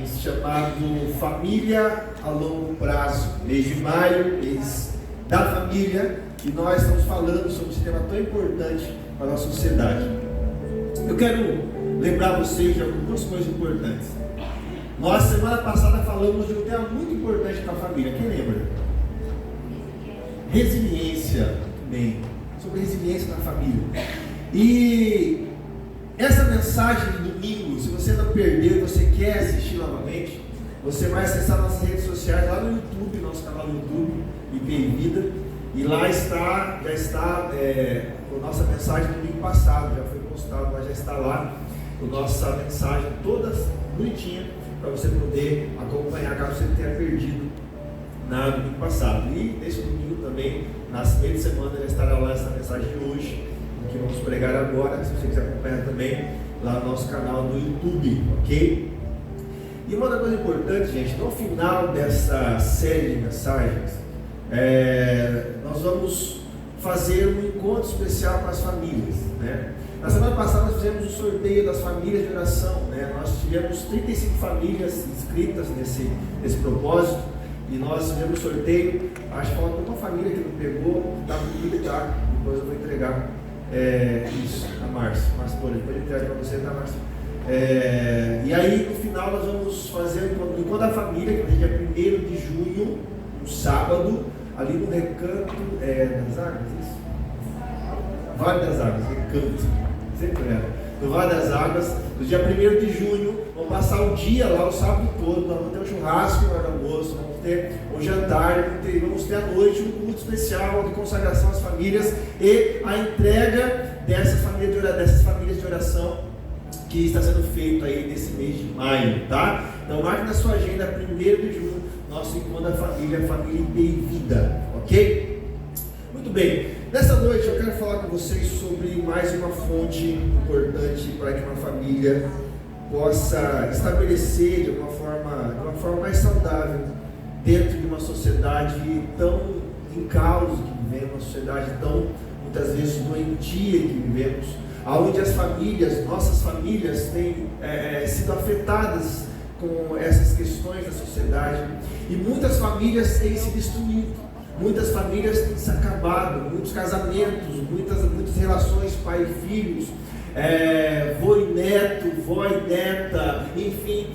mensagens chamado Família a Longo Prazo, mês de maio, mês da família, e nós estamos falando sobre esse tema tão importante para a nossa sociedade. Eu quero lembrar vocês de algumas coisas importantes. Nós, semana passada, falamos de um tema muito importante para a família. Quem lembra? Resiliência. Muito bem. Sobre resiliência na família. E essa mensagem de domingo, se você não perdeu e você quer assistir novamente, você vai acessar nossas redes sociais lá no YouTube, nosso canal no YouTube, IPI Vida, e lá já está a nossa mensagem do domingo passado, já foi postado, mas já está lá a nossa mensagem toda bonitinha, para você poder acompanhar, caso você tenha perdido no domingo passado. E nesse domingo também, na meia de semana, já estará lá essa mensagem de hoje, que vamos pregar agora, se você quiser acompanhar também lá no nosso canal do YouTube, ok? E uma das coisas importantes, gente, no final dessa série de mensagens, nós vamos fazer um encontro especial para as famílias, né? Na semana passada nós fizemos o sorteio das famílias de oração, né? Nós tivemos 35 famílias inscritas nesse propósito, e nós fizemos o sorteio. Acho que falta uma família que não pegou, está comigo, tá? Depois eu vou entregar isso, a Márcia. Depois eu entrego para você, tá, Márcia? E aí no final nós vamos fazer o encontro da família, que vai ser dia 1º de junho, um sábado, ali no Recanto das Águas, isso? Vale das Águas, Recanto, sempre no Vale das Águas, no dia 1º de junho, vamos passar o dia lá, o sábado todo, nós vamos ter um churrasco no almoço, vamos ter um jantar, vamos ter à noite um culto especial de consagração às famílias e a entrega dessas famílias de oração que está sendo feito aí nesse mês de maio, tá? Então marque na sua agenda 1º de junho, nosso encontro da família IPI Vida, ok? Muito bem, nessa noite eu quero falar com vocês sobre mais uma fonte importante para que uma família possa estabelecer de uma forma mais saudável dentro de uma sociedade tão em caos que vivemos, uma sociedade tão muitas vezes doentia que vivemos, onde as famílias, nossas famílias têm sido afetadas com essas questões da sociedade, e muitas famílias têm se destruído, muitas famílias têm se acabado, muitos casamentos, muitas relações pai e filhos, vô e neto, vó e neta, enfim,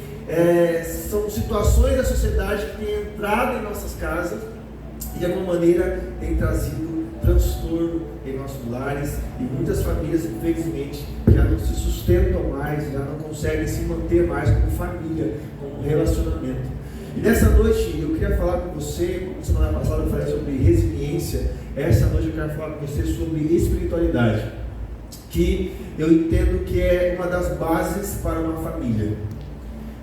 são situações da sociedade que têm entrado em nossas casas e de alguma maneira têm trazido transtorno em nossos lares, e muitas famílias infelizmente já não se sustentam mais, já não conseguem se manter mais como família, como relacionamento. E nessa noite eu queria falar com você, como semana passada eu falei sobre resiliência, essa noite eu quero falar com você sobre espiritualidade, que eu entendo que é uma das bases para uma família.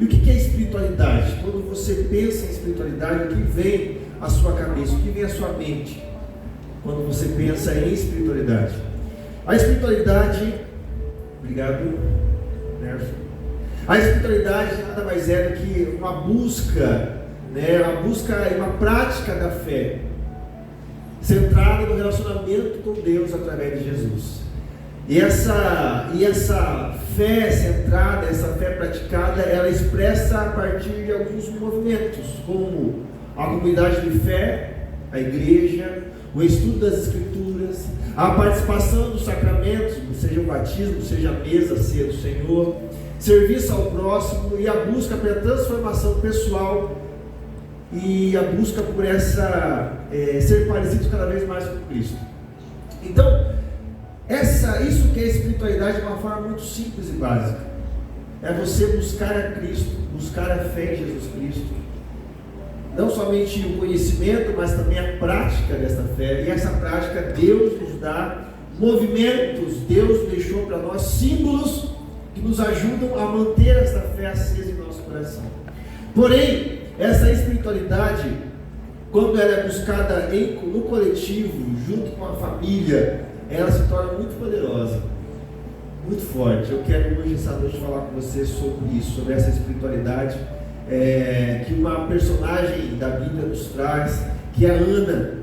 E o que é espiritualidade? Quando você pensa em espiritualidade, o que vem à sua cabeça, o que vem à sua mente quando você pensa em espiritualidade? A espiritualidade, obrigado, Nerson. A espiritualidade nada mais é do que uma busca, uma busca e uma prática da fé, centrada no relacionamento com Deus através de Jesus. E essa fé centrada, essa fé praticada, ela expressa a partir de alguns movimentos, como a comunidade de fé, a igreja, o estudo das escrituras, a participação dos sacramentos, seja o batismo, seja a mesa, ceia do Senhor, serviço ao próximo e a busca pela transformação pessoal e a busca por ser parecidos cada vez mais com Cristo. Então, isso que é espiritualidade de uma forma muito simples e básica. É você buscar a Cristo, buscar a fé em Jesus Cristo. Não somente o conhecimento, mas também a prática dessa fé. E essa prática Deus nos dá movimentos, Deus deixou para nós símbolos que nos ajudam a manter essa fé acesa em nosso coração. Porém, essa espiritualidade, quando ela é buscada no coletivo, junto com a família, ela se torna muito poderosa, muito forte. Eu quero hoje, essa noite, falar com você sobre isso, sobre essa espiritualidade que uma personagem da Bíblia nos traz, que é Ana.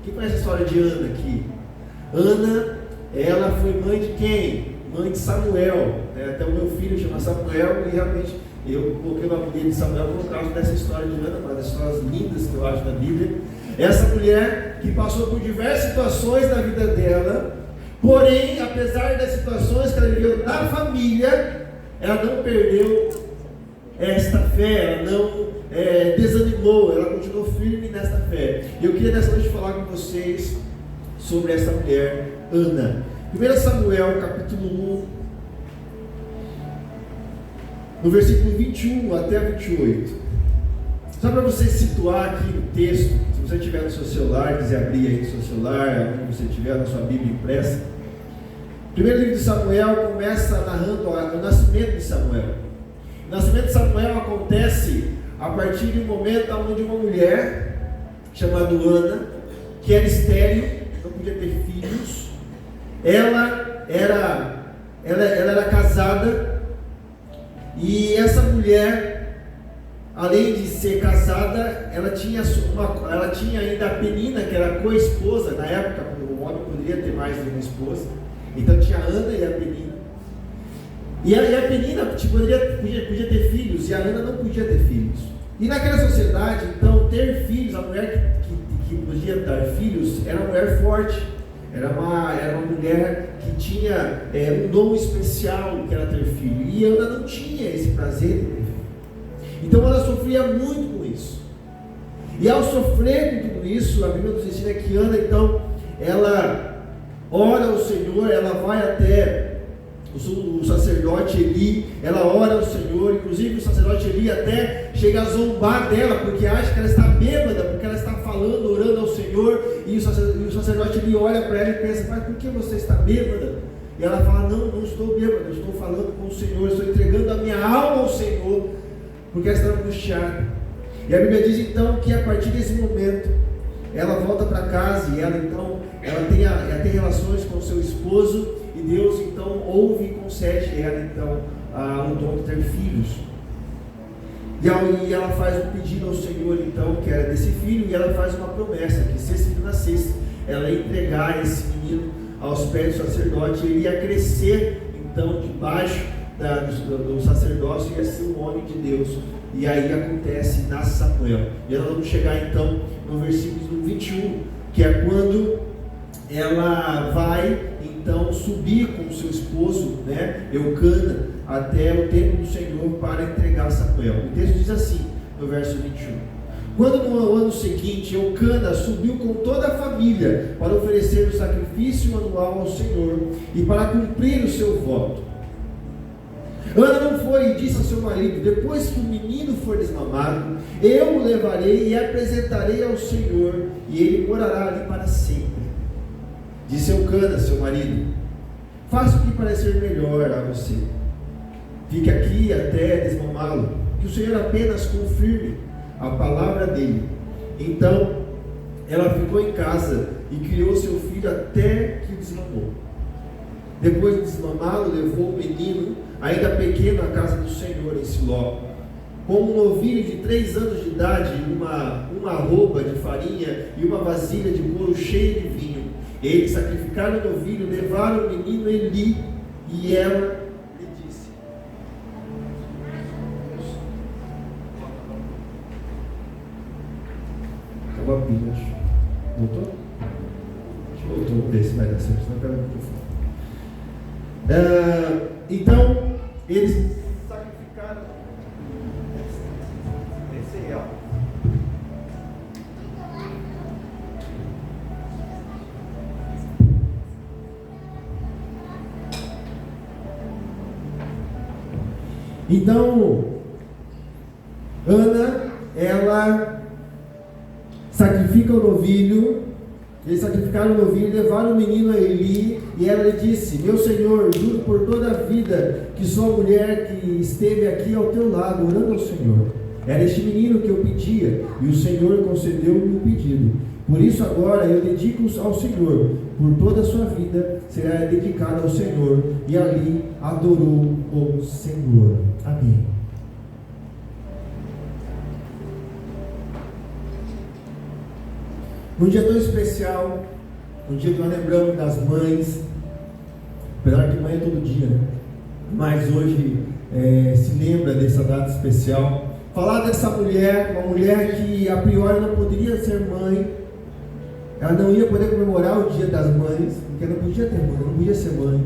Quem conhece a história de Ana aqui? Ana, ela foi mãe de quem? Mãe de Samuel. Até o meu filho chama Samuel, e realmente Eu coloquei uma mulher de Samuel por causa dessa história de Ana, uma das histórias lindas que eu acho na Bíblia. Essa mulher que passou por diversas situações na vida dela, porém, apesar das situações que ela viveu na família, ela não perdeu esta fé, ela não desanimou, ela continuou firme nesta fé. E eu queria nessa noite falar com vocês sobre essa mulher, Ana. 1 Samuel, capítulo 1, no versículo 21 até 28. Só para você situar aqui o texto, se você tiver no seu celular, quiser abrir aí no seu celular, onde você tiver na sua Bíblia impressa. O primeiro livro de Samuel começa narrando o nascimento de Samuel. O nascimento de Samuel acontece a partir de um momento onde uma mulher chamada Ana, que era estéril, não podia ter filhos, ela era casada. E essa mulher, além de ser casada, ela tinha ainda a Penina, que era a co-esposa. Na época, o homem poderia ter mais de uma esposa. Então tinha a Ana e a Penina. E a Penina podia ter filhos, e a Ana não podia ter filhos. E naquela sociedade, então, ter filhos, a mulher que podia dar filhos, era uma mulher forte. Era uma mulher que tinha um dom especial, que era ter filho. E Ana não tinha esse prazer de ter filho. Então ela sofria muito com isso. E ao sofrer com tudo isso, a Bíblia nos ensina que Ana, então, ela ora ao Senhor, ela vai até o sacerdote Eli, ela ora ao Senhor. Inclusive o sacerdote Eli até chega a zombar dela, porque acha que ela está bêbada, porque ela está falando, orando ao Senhor. E o sacerdote Eli olha para ela e pensa: mas por que você está bêbada? E ela fala: não estou bêbada, eu estou falando com o Senhor, estou entregando a minha alma ao Senhor, porque ela está angustiada. E a Bíblia diz então que a partir desse momento ela volta para casa e ela tem relações com o seu esposo. E Deus então ouve e concede a ela então o dom de ter filhos. E ela faz um pedido ao Senhor então, que era desse filho, e ela faz uma promessa, que se esse filho nascesse, ela ia entregar esse menino aos pés do sacerdote, ele ia crescer então debaixo do sacerdócio, ia ser um homem de Deus. E aí acontece, nasce Samuel. E nós vamos chegar então no versículo 21, que é quando ela vai então subir com o seu esposo, Eucana, até o templo do Senhor para entregar Samuel. O texto diz assim, no verso 21: quando no ano seguinte Eucana subiu com toda a família para oferecer o sacrifício anual ao Senhor e para cumprir o seu voto, Ana não foi e disse ao seu marido: depois que o menino for desmamado, eu o levarei e apresentarei ao Senhor, e ele morará ali para sempre. Disse Eucana, seu marido: faça o que parecer melhor a você. Fique aqui até desmamá-lo, que o Senhor apenas confirme a palavra dele. Então ela ficou em casa e criou seu filho até que o desmamou. Depois de desmamá-lo, levou o menino, ainda pequeno, à casa do Senhor em Siló. Com um novilho de 3 anos de idade, uma arroba de farinha e uma vasilha de couro cheia de vinho. Eles sacrificaram o novilho, levaram o menino Eli, e ela lhe disse: acabou a pilha, acho. Voltou? Acho que voltou, vamos ver se vai dar certo, senão pega o microfone. Então, eles sacrificaram. Esse é real. Então, Ana, ela sacrifica o novilho. Eles sacrificaram o novilho e levaram o menino a Eli, e ela lhe disse: meu senhor, juro por toda a vida que sou a mulher que esteve aqui ao teu lado, orando ao Senhor. Era este menino que eu pedia, e o Senhor concedeu-me o pedido. Por isso agora eu dedico-os ao Senhor, por toda a sua vida será dedicado ao Senhor. E ali adorou o Senhor. Amém. Num dia tão especial, um dia que nós lembramos das mães, apesar que mãe é todo dia, né? Mas hoje se lembra dessa data especial. Falar dessa mulher, uma mulher que a priori não poderia ser mãe, ela não ia poder comemorar o Dia das Mães, porque ela não podia ter mãe, não podia ser mãe.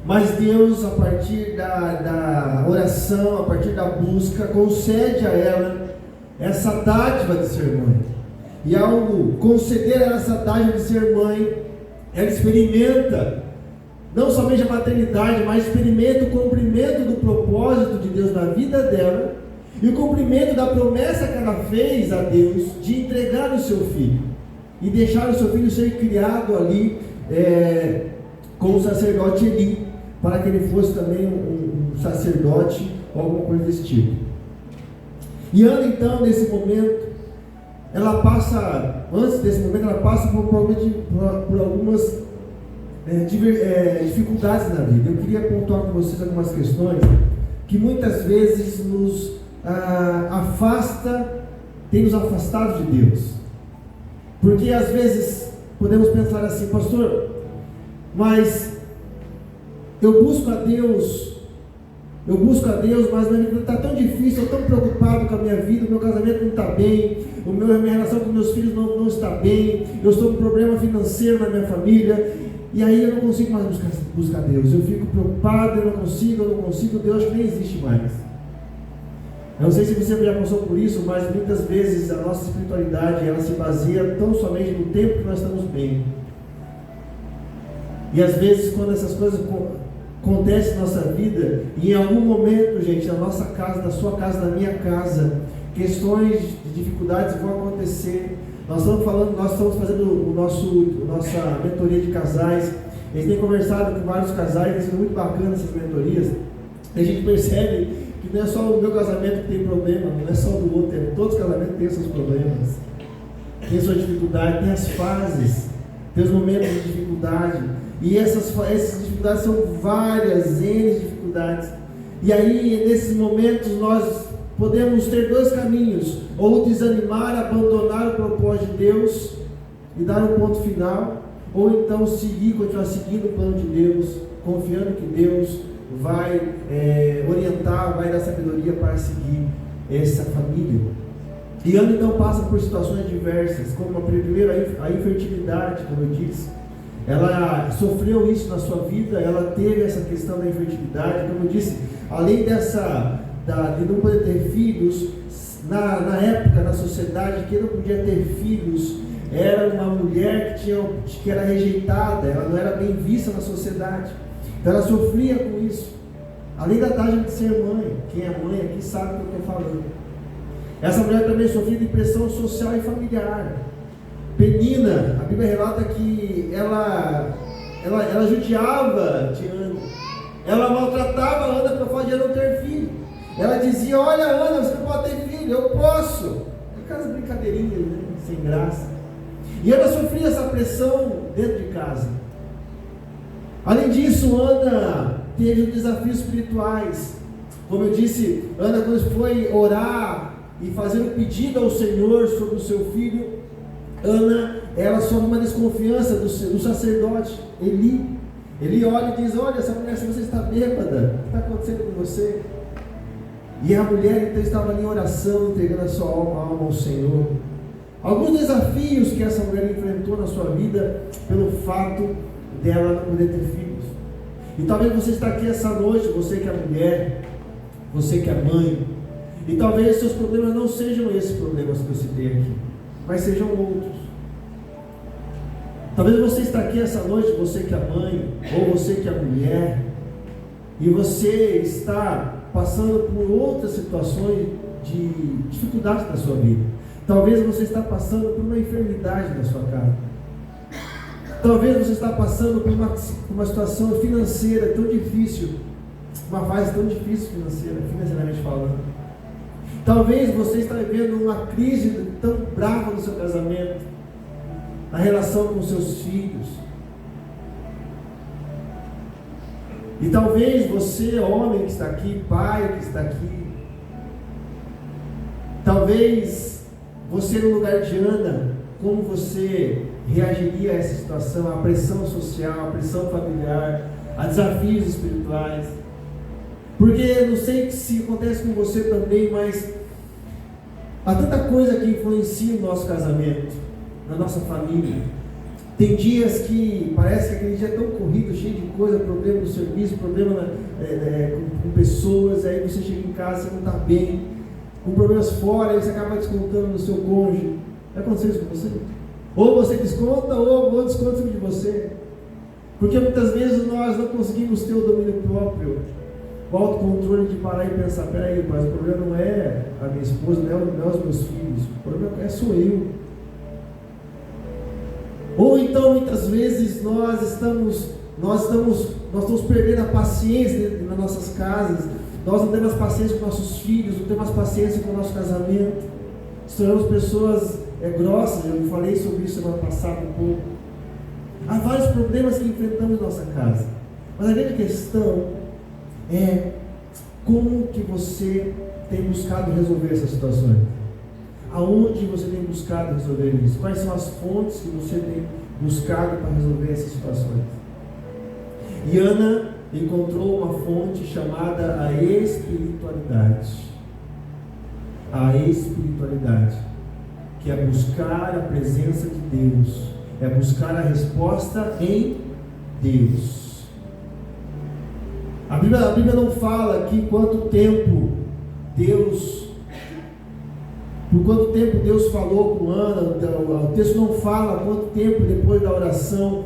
Mas Deus, a partir da oração, a partir da busca, concede a ela essa dádiva de ser mãe. E ao conceder a essa dádiva de ser mãe, ela experimenta não somente a maternidade, mas experimenta o cumprimento do propósito de Deus na vida dela e o cumprimento da promessa que ela fez a Deus de entregar o seu filho e deixar o seu filho ser criado ali com o sacerdote Eli, para que ele fosse também um sacerdote ou alguma coisa desse tipo. E Ana, então, nesse momento, ela passa, antes desse momento, ela passa por algumas dificuldades na vida. Eu queria pontuar com vocês algumas questões que muitas vezes nos tem nos afastado de Deus. Porque às vezes podemos pensar assim: pastor, mas eu busco a Deus, mas minha vida está tão difícil, eu estou tão preocupado com a minha vida, o meu casamento não está bem, a minha relação com meus filhos não está bem, eu estou com um problema financeiro na minha família, e aí eu não consigo mais buscar Deus, eu fico preocupado, eu não consigo, Deus que nem existe mais. Eu não sei se você já passou por isso, mas muitas vezes a nossa espiritualidade, ela se baseia tão somente no tempo que nós estamos bem. E às vezes, quando essas coisas acontecem na nossa vida, e em algum momento, gente, na nossa casa, na sua casa, na minha casa, questões de dificuldades vão acontecer. Nós estamos fazendo nossa mentoria de casais. Eles têm conversado com vários casais, tem sido muito bacana essas mentorias. E a gente percebe que não é só o meu casamento que tem problema, não é só o do outro, todos os casamentos têm seus problemas, tem sua dificuldade, tem as fases, tem os momentos de dificuldade. E essas dificuldades são várias, N dificuldades. E aí, nesses momentos, nós podemos ter dois caminhos: ou desanimar, abandonar o propósito de Deus e dar um ponto final, ou então continuar seguindo o plano de Deus, confiando que Deus vai orientar, vai dar sabedoria para seguir essa família. E Ana então passa por situações diversas, como primeiro a infertilidade, como eu disse. Ela sofreu isso na sua vida, ela teve essa questão da infertilidade, como eu disse, além de não poder ter filhos, na época, na sociedade, quem não podia ter filhos era uma mulher que era rejeitada, ela não era bem vista na sociedade, então ela sofria com isso, além da dádiva de ser mãe. Quem é mãe aqui sabe o que eu estou falando. Essa mulher também sofria de pressão social e familiar. Penina, a Bíblia relata que ela judiava de Ana, ela maltratava a Ana pelo fato de ela não ter filho. Ela dizia: olha, Ana, você não pode ter filho, eu posso. Aquelas brincadeirinhas, né, sem graça. E Ana sofria essa pressão dentro de casa. Além disso, Ana teve desafios espirituais. Como eu disse, Ana, quando foi orar e fazer um pedido ao Senhor sobre o seu filho, Ana, ela sofre uma desconfiança do sacerdote Eli. Ele olha e diz: olha, essa mulher, se você está bêbada, o que está acontecendo com você? E a mulher então estava ali em oração, entregando a sua alma ao Senhor. Alguns desafios que essa mulher enfrentou na sua vida pelo fato dela não poder ter filhos. E talvez você está aqui essa noite, você que é mulher, você que é mãe, e talvez seus problemas não sejam esses problemas que eu citei aqui, mas sejam outros. Talvez você está aqui essa noite, você que é mãe, ou você que é mulher, e você está passando por outras situações de dificuldade na sua vida. Talvez você está passando por uma enfermidade na sua casa. Talvez você está passando por uma situação financeira tão difícil, uma fase tão difícil financeiramente falando. Talvez você está vivendo uma crise tão brava no seu casamento, na relação com seus filhos. E talvez você, homem que está aqui, pai que está aqui, talvez você no lugar de Ana, como você reagiria a essa situação, a pressão social, a pressão familiar, a desafios espirituais. Porque não sei se acontece com você também, mas há tanta coisa que influencia o nosso casamento, na nossa família. Tem dias que parece que aquele dia é tão corrido, cheio de coisa, problema no serviço, problema com pessoas, aí você chega em casa, você não está bem, com problemas fora, aí você acaba descontando no seu cônjuge. Vai acontecer isso com você? Ou você desconta, ou desconta de você. Porque muitas vezes nós não conseguimos ter o domínio próprio, o autocontrole de parar e pensar, peraí, mas o problema não é a minha esposa, não é os meus filhos, o problema sou eu. Ou então muitas vezes nós estamos perdendo a paciência nas nossas casas, nós não temos paciência com nossos filhos, não temos paciência com o nosso casamento, somos pessoas grossas, eu falei sobre isso semana passada um pouco. Há vários problemas que enfrentamos em nossa casa, mas a grande questão é como que você tem buscado resolver essas situações. Aonde você tem buscado resolver isso? Quais são as fontes que você tem buscado para resolver essas situações? E Ana encontrou uma fonte chamada a espiritualidade. A espiritualidade, que é buscar a presença de Deus, é buscar a resposta em Deus. A Bíblia não fala aqui por quanto tempo Deus falou com Ana, o texto não fala quanto tempo depois da oração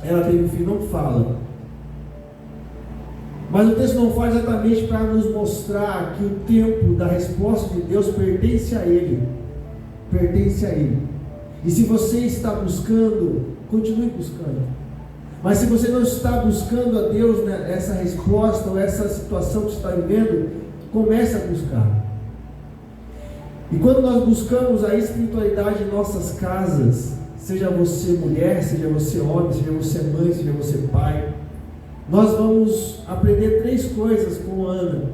ela teve um filho, não fala. Mas o texto não fala exatamente para nos mostrar que o tempo da resposta de Deus pertence a Ele. Pertence a Ele. E se você está buscando, continue buscando. Mas se você não está buscando a Deus, né, essa resposta ou essa situação que você está vivendo, comece a buscar. E quando nós buscamos a espiritualidade em nossas casas, seja você mulher, seja você homem, seja você mãe, seja você pai, nós vamos aprender 3 coisas com Ana.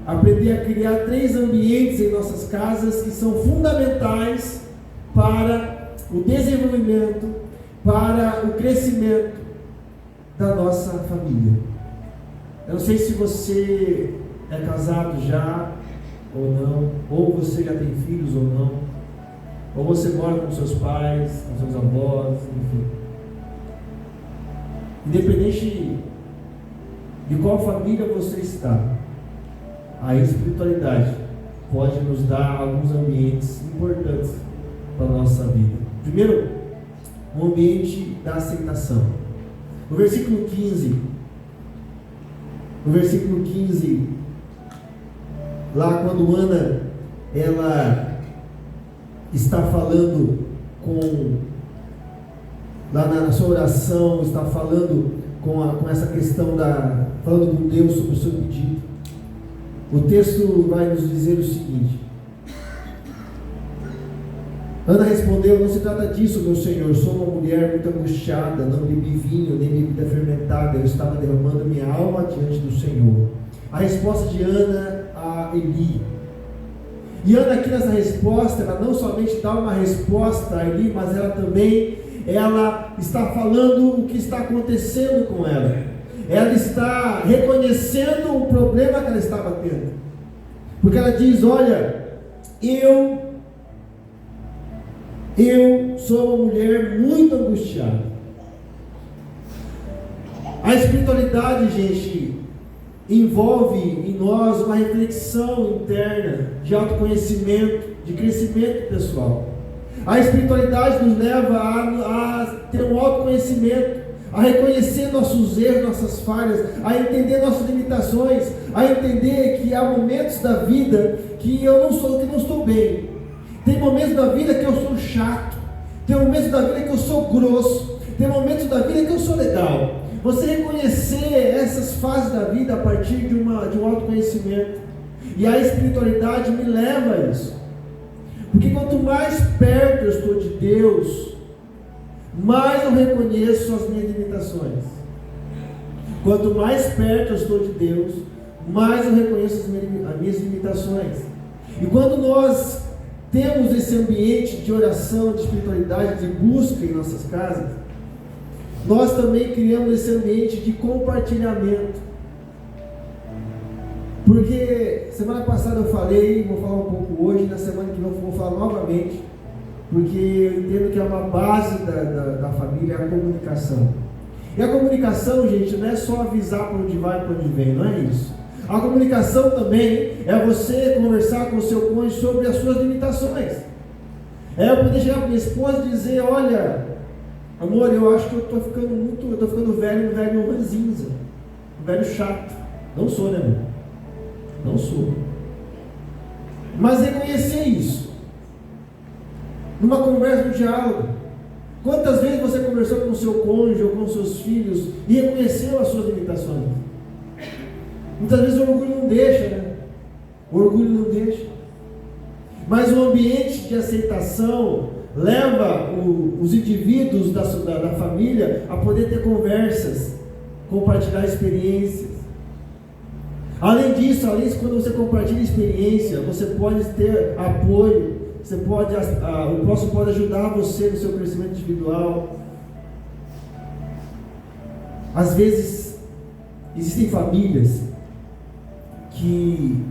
Aprender a criar 3 ambientes em nossas casas que são fundamentais para o desenvolvimento, para o crescimento da nossa família. Eu não sei se você é casado já ou não, ou você já tem filhos ou não, ou você mora com seus pais, com seus avós, enfim. Independente de qual família você está, a espiritualidade pode nos dar alguns ambientes importantes para a nossa vida. Primeiro, o ambiente da aceitação. No versículo 15, lá quando Ana, ela está falando lá na sua oração, está falando com essa questão falando com Deus sobre o seu pedido. O texto vai nos dizer o seguinte: Ana respondeu: não se trata disso, meu senhor, sou uma mulher muito angustiada, não bebi vinho, nem bebida fermentada, eu estava derramando minha alma diante do Senhor. A resposta de Ana a Eli. E Ana aqui nessa resposta, ela não somente dá uma resposta a Eli, mas ela também está falando o que está acontecendo com ela. Ela está reconhecendo o problema que ela estava tendo. Porque ela diz: olha, eu sou uma mulher muito angustiada. A espiritualidade, gente, envolve em nós uma reflexão interna de autoconhecimento, de crescimento pessoal. A espiritualidade nos leva a ter um autoconhecimento, a reconhecer nossos erros, nossas falhas, a entender nossas limitações, a entender que há momentos da vida que eu não estou bem. Tem momentos da vida que eu sou chato, tem momentos da vida que eu sou grosso, tem momentos da vida que eu sou legal. Você reconhecer essas fases da vida a partir de um autoconhecimento. E a espiritualidade me leva a isso. Porque quanto mais perto eu estou de Deus, mais eu reconheço as minhas limitações. Quanto mais perto eu estou de Deus, mais eu reconheço as minhas limitações. E quando nós temos esse ambiente de oração, de espiritualidade, de busca em nossas casas, nós também criamos esse ambiente de compartilhamento. semana passada eu falei, vou falar um pouco hoje, na semana que vem eu vou falar novamente, porque eu entendo que é uma base da família, a comunicação. E a comunicação, gente, não é só avisar para onde vai e para onde vem, não é isso. A comunicação também é você conversar com o seu cônjuge sobre as suas limitações. É eu poder chegar para minha esposa e dizer, olha, amor, eu acho que eu estou ficando velho ranzinza, um velho chato. Não sou, né, amor? Não sou. Mas reconhecer isso, numa conversa, no diálogo. Quantas vezes você conversou com o seu cônjuge ou com seus filhos e reconheceu as suas limitações? Muitas vezes o orgulho não deixa, né? O orgulho não deixa. Mas o ambiente de aceitação leva os indivíduos da família a poder ter conversas, compartilhar experiências. Além disso, quando você compartilha experiência, você pode ter apoio, o próximo pode ajudar você no seu crescimento individual. Às vezes, existem famílias que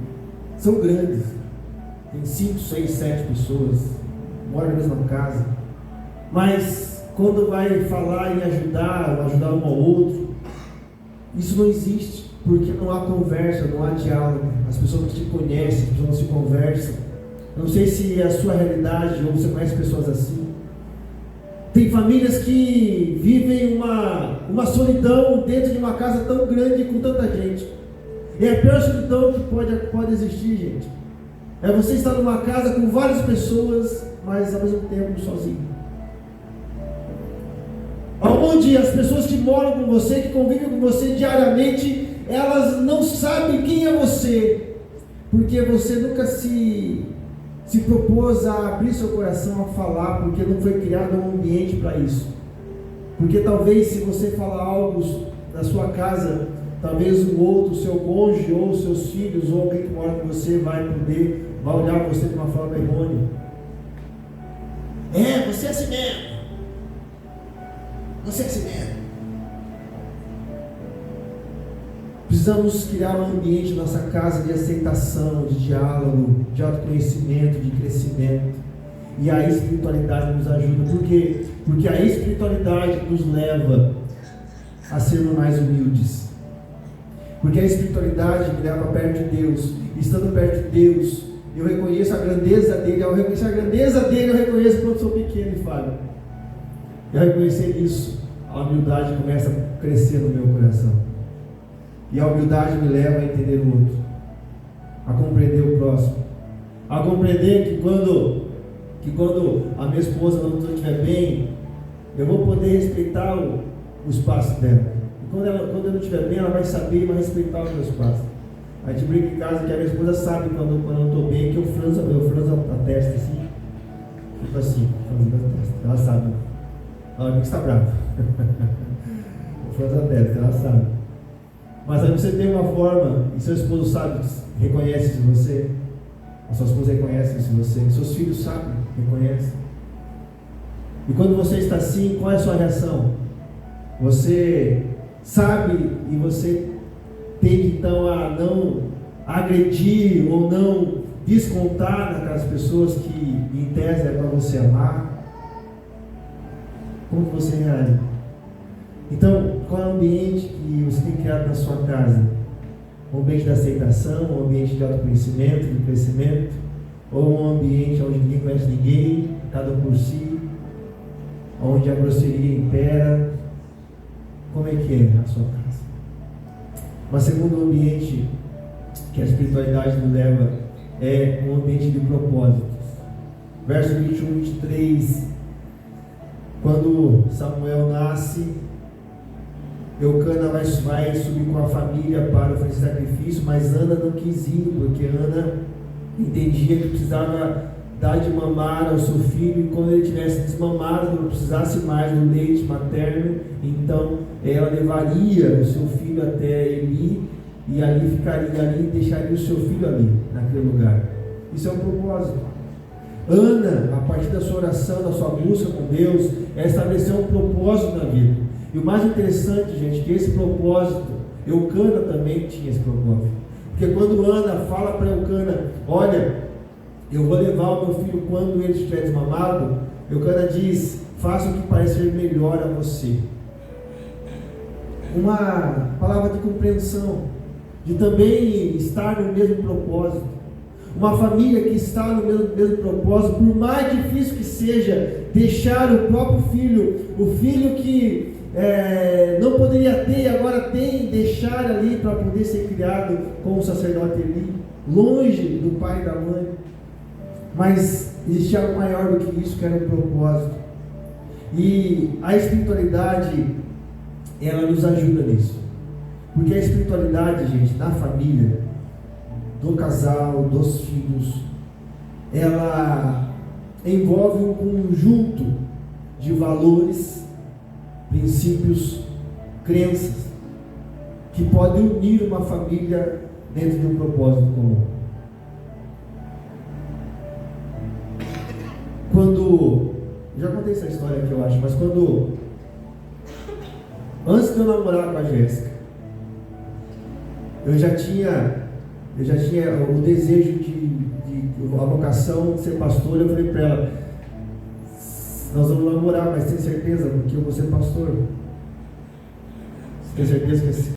são grandes, tem 5, 6, 7 pessoas, moram na mesma casa, mas quando vai falar em ajudar um ao outro, isso não existe, porque não há conversa, não há diálogo, as pessoas não se conhecem, as pessoas não se conversam. Não sei se é a sua realidade ou você conhece pessoas assim. Tem famílias que vivem uma solidão dentro de uma casa tão grande com tanta gente. É a pior solidão que pode existir, gente. É você estar numa casa com várias pessoas, mas ao mesmo tempo sozinho. Onde as pessoas que moram com você, que convivem com você diariamente, elas não sabem quem é você, porque você nunca se propôs a abrir seu coração a falar, porque não foi criado um ambiente para isso. Porque talvez se você falar algo na sua casa, talvez o outro, seu cônjuge, ou os seus filhos, ou alguém que mora com você vai olhar você de uma forma errônea. Você é assim mesmo. Você é assim mesmo. Precisamos criar um ambiente na nossa casa de aceitação, de diálogo, de autoconhecimento, de crescimento. E a espiritualidade nos ajuda. Por quê? Porque a espiritualidade nos leva a sermos mais humildes. Porque a espiritualidade me leva perto de Deus. E estando perto de Deus, eu reconheço a grandeza dele. Ao reconhecer a grandeza dele, eu reconheço quando sou pequeno e falho. E ao reconhecer isso, a humildade começa a crescer no meu coração. E a humildade me leva a entender o outro, a compreender o próximo, a compreender que quando a minha esposa não estiver bem, eu vou poder respeitar o espaço dela. E quando eu não estiver bem, ela vai saber e vai respeitar o meu espaço. A gente brinca em casa que a minha esposa sabe quando eu não estou bem, que eu franzo a testa assim, tipo assim, franzo a testa. Ela sabe. Ela vê que está brava. Eu franzo a testa, ela sabe. Mas aí você tem uma forma, e seu esposo sabe, reconhece isso em você, a sua esposa reconhece isso em você, seus filhos sabem, reconhecem. E quando você está assim, qual é a sua reação? Você sabe e você tem então a não agredir ou não descontar naquelas pessoas que em tese é para você amar. Como que você reage? Então, qual é o ambiente que você tem criado na sua casa? Um ambiente de aceitação, um ambiente de autoconhecimento, de crescimento, ou um ambiente onde ninguém conhece ninguém, cada um por si, onde a grosseria impera? Como é que é a sua casa? Mas segundo ambiente que a espiritualidade nos leva é um ambiente de propósitos. Verso 21 e 23, quando Samuel nasce, Eucana vai subir com a família para oferecer sacrifício, mas Ana não quis ir, porque Ana entendia que precisava dar de mamar ao seu filho, e quando ele tivesse desmamado, não precisasse mais do leite materno, então ela levaria o seu filho até Eli, e ali ficaria ali, e deixaria o seu filho ali, naquele lugar. Isso é um propósito. Ana, a partir da sua oração, da sua busca com Deus, estabeleceu um propósito na vida. E o mais interessante, gente, que esse propósito, Eucana também tinha esse propósito. Porque quando Ana fala para Eucana, olha, eu vou levar o meu filho quando ele estiver desmamado, Eucana diz, faça o que parecer melhor a você. Uma palavra de compreensão, de também estar no mesmo propósito. Uma família que está no mesmo propósito, por mais difícil que seja, deixar o próprio filho, o filho que não poderia ter e agora tem, deixar ali para poder ser criado com o sacerdote Eli, longe do pai e da mãe. Mas existia algo maior do que isso, que era um propósito. E a espiritualidade, ela nos ajuda nisso. Porque a espiritualidade, gente, da família, do casal, dos filhos, ela envolve um conjunto de valores, princípios, crenças, que pode unir uma família dentro de um propósito comum. Quando, já contei essa história aqui, eu acho, mas antes de eu namorar com a Jéssica, eu já tinha o desejo a vocação de ser pastor. Eu falei para ela, nós vamos namorar, mas tem certeza? Porque eu vou ser pastor. Você tem certeza que é assim?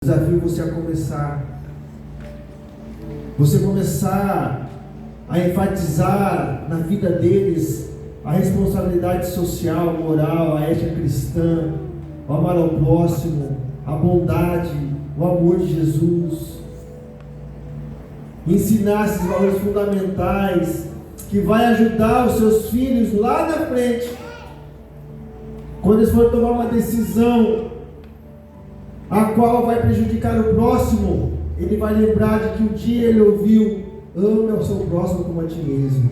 Desafio você a começar a enfatizar na vida deles a responsabilidade social, moral, a ética cristã, o amar ao próximo, a bondade, o amor de Jesus. Ensinar esses valores fundamentais que vai ajudar os seus filhos lá na frente, quando eles forem tomar uma decisão a qual vai prejudicar o próximo, ele vai lembrar de que um dia ele ouviu: ame ao seu próximo como a ti mesmo.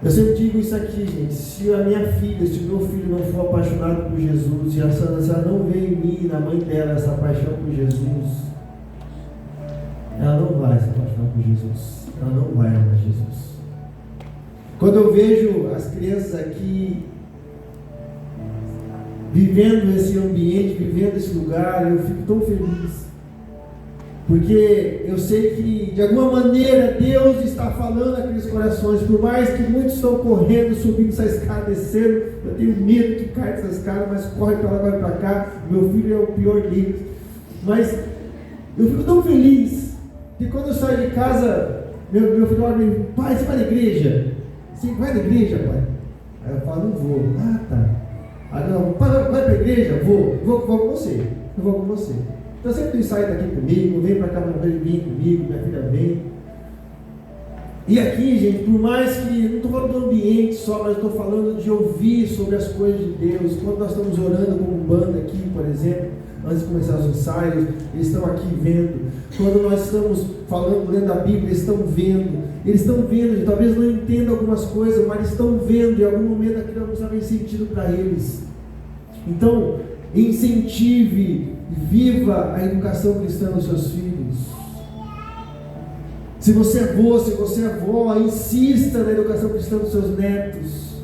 Eu sempre digo isso aqui, gente: se a minha filha, se o meu filho não for apaixonado por Jesus, se ela não vê em mim, na mãe dela, essa paixão por Jesus, ela não vai se apaixonar por Jesus, ela não vai amar Jesus. Quando eu vejo as crianças aqui vivendo esse ambiente, vivendo esse lugar, eu fico tão feliz, porque eu sei que de alguma maneira Deus está falando naqueles corações. Por mais que muitos estão correndo, subindo essa escada, descendo, eu tenho medo que caia essa escada, mas corre para lá, vai para cá. Meu filho é o pior deles, mas eu fico tão feliz que quando eu saio de casa, meu filho olha e diz: pai, você vai na igreja? Sim, vai na igreja, pai? Aí eu falo: não vou. Ah, tá. Ah, não, vai para a igreja? Vou com você. Eu vou com você. Então sempre sai daqui comigo, vem para cá, vem comigo, minha filha vem. E aqui, gente, por mais que, não estou falando do ambiente só, mas estou falando de ouvir sobre as coisas de Deus. Quando nós estamos orando como banda aqui, por exemplo, antes de começar os ensaios, eles estão aqui vendo. Quando nós estamos falando, lendo a Bíblia, eles estão vendo. Eles estão vendo, talvez não entendam algumas coisas, mas estão vendo, e em algum momento aquilo não está bem sentido para eles. Então, incentive, viva a educação cristã dos seus filhos. Se você é vô, se você é avó, insista na educação cristã dos seus netos.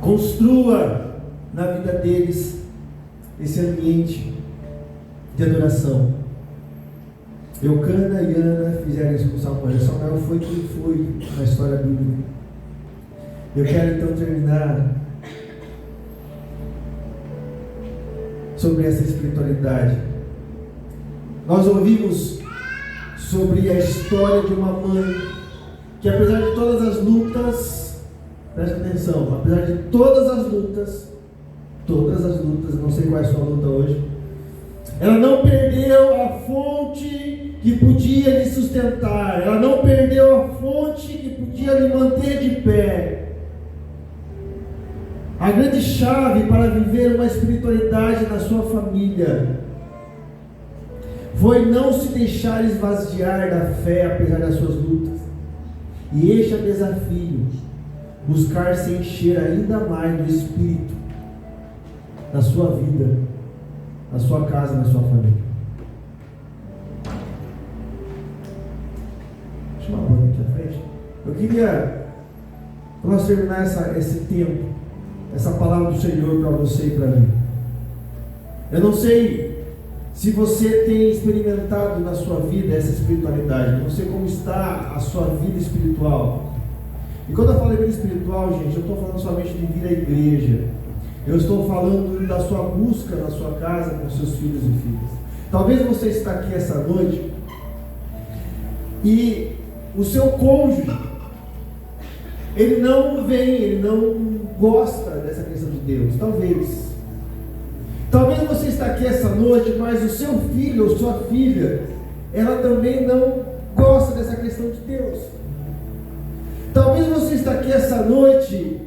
Construa na vida deles esse ambiente de adoração. Eucana e Ana fizeram isso com Samuel. Samuel foi quem foi na história bíblica. Eu quero então terminar sobre essa espiritualidade. Nós ouvimos sobre a história de uma mãe que, apesar de todas as lutas, presta atenção, apesar de todas as lutas, não sei qual é a sua luta hoje, ela não perdeu a fonte que podia lhe sustentar, ela não perdeu a fonte que podia lhe manter de pé. A grande chave para viver uma espiritualidade na sua família foi não se deixar esvaziar da fé apesar das suas lutas. E este é o desafio: buscar se encher ainda mais do Espírito na sua vida, na sua casa, na sua família. Deixa eu chamar a banda aqui à frente. Eu queria, para nós terminar esse tempo, essa palavra do Senhor para você e para mim. Eu não sei se você tem experimentado na sua vida essa espiritualidade. Não sei como está a sua vida espiritual. E quando eu falo de vida espiritual, gente, eu estou falando somente de vir à igreja. Eu estou falando da sua busca na sua casa com seus filhos e filhas. Talvez você está aqui essa noite e o seu cônjuge, ele não vem, ele não gosta dessa questão de Deus. Talvez você está aqui essa noite, mas o seu filho ou sua filha, ela também não gosta dessa questão de Deus. Talvez você está aqui essa noite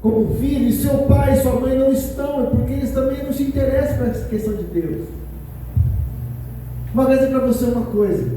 como filho e seu pai e sua mãe não estão, porque eles também não se interessam por essa questão de Deus. Mas vou dizer para você uma coisa: